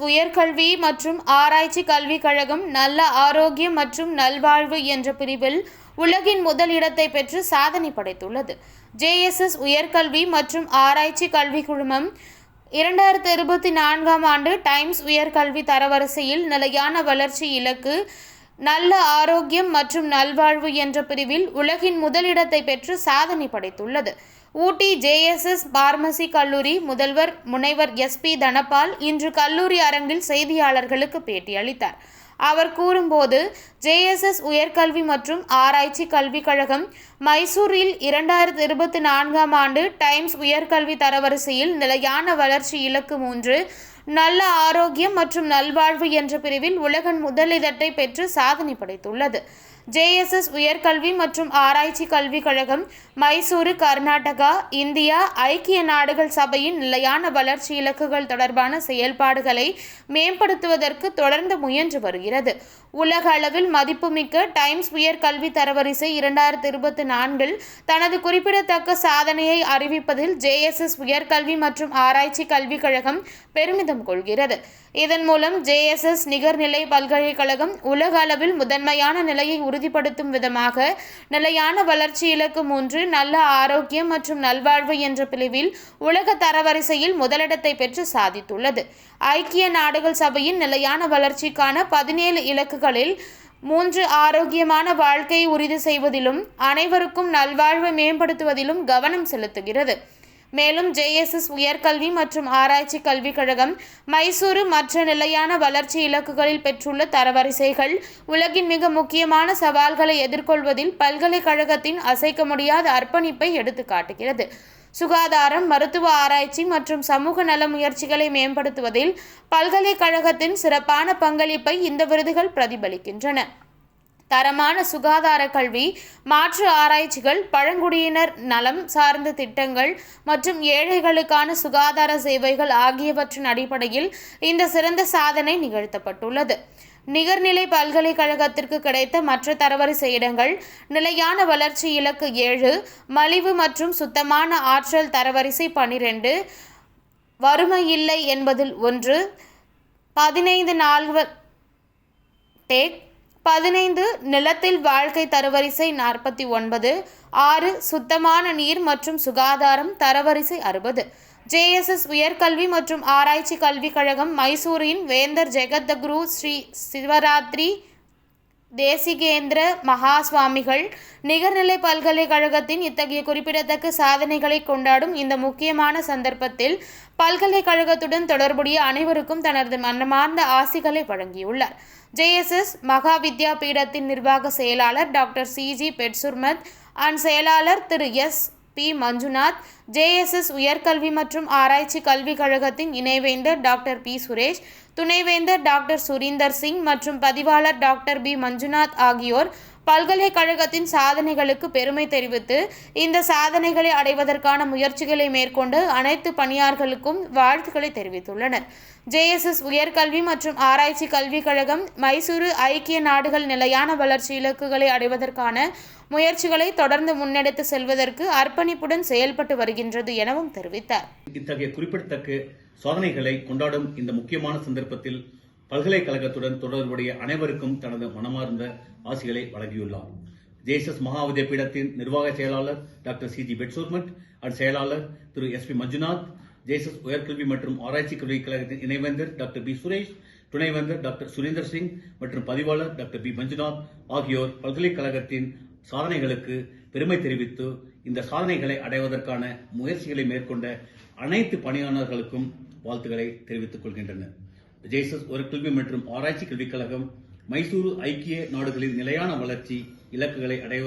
உயர்கல்வி மற்றும் ஆராய்ச்சி கல்விக் கழகம் நல்ல ஆரோக்கியம் மற்றும் நல்வாழ்வு என்ற பிரிவில் உலகின் முதலிடத்தை பெற்று சாதனை படைத்துள்ளது. ஜேஎஸ்எஸ் உயர்கல்வி மற்றும் ஆராய்ச்சி கல்விக் குழுமம் 2024ஆம் ஆண்டு டைம்ஸ் உயர்கல்வி தரவரிசையில் நிலையான வளர்ச்சி இலக்கு நல்ல ஆரோக்கியம் மற்றும் நல்வாழ்வு என்ற பிரிவில் உலகின் முதலிடத்தை பெற்று சாதனை படைத்துள்ளது. ஊட்டி ஜேஎஸ்எஸ் பார்மசி கல்லூரி முதல்வர் முனைவர் SP தனபால் இன்று கல்லூரி அரங்கில் செய்தியாளர்களுக்கு பேட்டியளித்தார். அவர் கூறும்போது, ஜேஎஸ்எஸ் உயர்கல்வி மற்றும் ஆராய்ச்சி கல்விக் கழகம் மைசூரில் 2024ஆம் ஆண்டு டைம்ஸ் உயர்கல்வி தரவரிசையில் நிலையான வளர்ச்சி இலக்கு 3 நல்ல ஆரோக்கியம் மற்றும் நல்வாழ்வு என்ற பிரிவில் உலகின் முதலிடத்தை பெற்று சாதனை படைத்துள்ளது. ஜேஎஸ்எஸ் உயர்கல்வி மற்றும் ஆராய்ச்சி கல்விக் கழகம் மைசூரு, கர்நாடகா, இந்தியா, ஐக்கிய நாடுகள் சபையின் நிலையான வளர்ச்சி இலக்குகள் தொடர்பான செயல்பாடுகளை மேம்படுத்துவதற்கு தொடர்ந்து முயன்று வருகிறது. உலக அளவில் மதிப்புமிக்க டைம்ஸ் உயர்கல்வி தரவரிசை 2024இல் தனது குறிப்பிடத்தக்க சாதனையை அறிவிப்பதில் ஜேஎஸ்எஸ் உயர்கல்வி மற்றும் ஆராய்ச்சி கல்விக் கழகம் பெருமிதம் கொள்கிறது. இதன் மூலம் ஜேஎஸ்எஸ் நிகர்நிலை பல்கலைக்கழகம் உலக அளவில் முதன்மையான நிலையை உறுதிப்படுத்தும் விதமாக நிலையான வளர்ச்சி இலக்கு 3 நல்ல ஆரோக்கியம் மற்றும் நல்வாழ்வு என்ற பிரிவில் உலக தரவரிசையில் முதலிடத்தை பெற்று சாதித்துள்ளது. ஐக்கிய நாடுகள் சபையின் நிலையான வளர்ச்சிக்கான 17 இலக்குகளில் 3 ஆரோக்கியமான வாழ்க்கையை உறுதி செய்வதிலும் அனைவருக்கும் நல்வாழ்வை மேம்படுத்துவதிலும் கவனம் செலுத்துகிறது. மேலும் ஜேஎஸ்எஸ் உயர்கல்வி மற்றும் ஆராய்ச்சி கல்விக் கழகம் மைசூரு மற்ற நிலையான வளர்ச்சி இலக்குகளில் பெற்றுள்ள தரவரிசைகள் உலகின் மிக முக்கியமான சவால்களை எதிர்கொள்வதில் பல்கலைக்கழகத்தின் அசைக்க முடியாத அர்ப்பணிப்பை எடுத்துக்காட்டுகிறது. சுகாதாரம், மருத்துவ ஆராய்ச்சி மற்றும் சமூக நல முயற்சிகளை மேம்படுத்துவதில் பல்கலைக்கழகத்தின் சிறப்பான பங்களிப்பை இந்த விருதுகள் பிரதிபலிக்கின்றன. தரமான சுகாதார கல்வி, மாற்று ஆராய்ச்சிகள், பழங்குடியினர் நலம் சார்ந்த திட்டங்கள் மற்றும் ஏழைகளுக்கான சுகாதார சேவைகள் ஆகியவற்றின் அடிப்படையில் இந்த சிறந்த சாதனை நிகழ்த்தப்பட்டுள்ளது. நிகர்நிலை பல்கலைக்கழகத்திற்கு கிடைத்த மற்ற தரவரிசை இடங்கள் நிலையான வளர்ச்சி இலக்கு 7, மலிவு மற்றும் சுத்தமான ஆற்றல் தரவரிசை 12, வறுமை இல்லை என்பதில் 1, 15 நிலத்தில் வாழ்க்கை தரவரிசை 49, 6 சுத்தமான நீர் மற்றும் சுகாதாரம் தரவரிசை 60. ஜேஎஸ்எஸ் உயர்கல்வி மற்றும் ஆராய்ச்சி கல்விக் கழகம் மைசூரின் வேந்தர் ஜெகத்குரு ஸ்ரீ சிவராத்திரி தேசிகேந்திர மகா சுவாமிகள் நிகர்நிலை பல்கலைக்கழகத்தின் இத்தகைய குறிப்பிடத்தக்க சாதனைகளை கொண்டாடும் இந்த முக்கியமான சந்தர்ப்பத்தில் பல்கலைக்கழகத்துடன் தொடர்புடைய அனைவருக்கும் தனது மனமார்ந்த ஆசிகளை வழங்கியுள்ளார். ஜேஎஸ்எஸ் மகா வித்யா பீடத்தின் நிர்வாக செயலாளர் டாக்டர் CG பெட்சுர்மத் அண்ட் செயலாளர் திரு SP மஞ்சுநாத், ஜேஎஸ்எஸ் உயர்கல்வி மற்றும் ஆராய்ச்சி கல்விக் கழகத்தின் இணைவேந்தர் டாக்டர் P சுரேஷ், துணைவேந்தர் டாக்டர் சுரீந்தர் சிங் மற்றும் பதிவாளர் டாக்டர் B மஞ்சுநாத் ஆகியோர் பல்கலைக்கழகத்தின் சாதனைகளுக்கு பெருமை தெரிவித்து இந்த சாதனைகளை அடைவதற்கான முயற்சிகளை மேற்கொண்டு அனைத்து பணியாளர்களுக்கும் வாழ்த்துக்களை தெரிவித்துள்ளனர். ஜேஎஸ்எஸ் உயர்கல்வி மற்றும் ஆராய்ச்சி கல்விக் கழகம் மைசூரு ஐக்கிய நாடுகள் நிலையான வளர்ச்சி இலக்குகளை அடைவதற்கான முயற்சிகளை தொடர்ந்து முன்னெடுத்து செல்வதற்கு அர்ப்பணிப்புடன் செயல்பட்டு வருகின்றது எனவும் தெரிவித்தார். இத்தகைய குறிப்பிடத்தக்க சாதனைகளை கொண்டாடும் இந்த முக்கியமான சந்தர்ப்பத்தில் பல்கலைக்கழகத்துடன் தொடர்புடைய அனைவருக்கும் தனது மனமார்ந்த ஆசிகளை வழங்கியுள்ளார். ஜேஎஸ்எஸ் மகா வித்யாபீடத்தின் நிர்வாக செயலாளர் டாக்டர் CG பெட்சுர்மத் அண்ட் செயலாளர் திரு SP மஞ்சுநாத், ஜேஎஸ்எஸ் உயர்கல்வி மற்றும் ஆராய்ச்சி கல்விக் கழகத்தின் இணைவேந்தர் டாக்டர் B சுரேஷ், துணைவேந்தர் டாக்டர் சுரீந்தர் சிங் மற்றும் பதிவாளர் டாக்டர் B மஞ்சுநாத் ஆகியோர் பல்கலைக்கழகத்தின் சாதனைகளுக்கு பெருமை தெரிவித்து இந்த சாதனைகளை அடைவதற்கான முயற்சிகளை மேற்கொண்ட அனைத்து பணியாளர்களுக்கும் வாழ்த்துக்களை தெரிவித்துக் கொள்கின்றனர். ஜேஎஸ்எஸ் உயர்கல்வி மற்றும் ஆராய்ச்சி கல்விக் கழகம் மைசூரு ஐக்கிய நாடுகளின் நிலையான வளர்ச்சி இலக்குகளை அடைவதற்கு